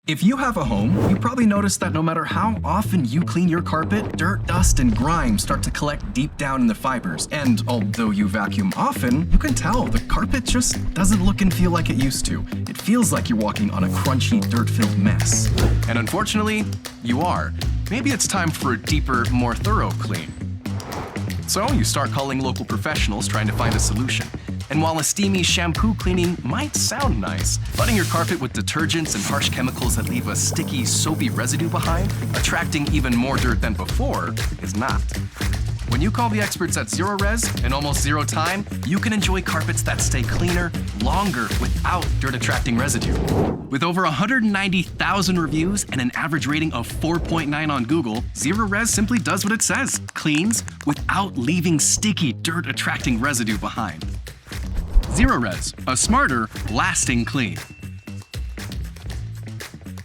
If you have a home, you probably noticed that no matter how often you clean your carpet, dirt, dust, and grime start to collect deep down in the fibers. And although you vacuum often, you can tell the carpet just doesn't look and feel like it used to. It feels like you're walking on a crunchy, dirt-filled mess. And unfortunately, you are. Maybe it's time for a deeper, more thorough clean. So you start calling local professionals trying to find a solution. And while a steamy shampoo cleaning might sound nice, flooding your carpet with detergents and harsh chemicals that leave a sticky, soapy residue behind, attracting even more dirt than before, is not. When you call the experts at Zerorez in almost zero time, you can enjoy carpets that stay cleaner, longer, without dirt-attracting residue. With over 190,000 reviews and an average rating of 4.9 on Google, Zerorez simply does what it says, cleans without leaving sticky, dirt-attracting residue behind. Zerorez, a smarter, lasting clean.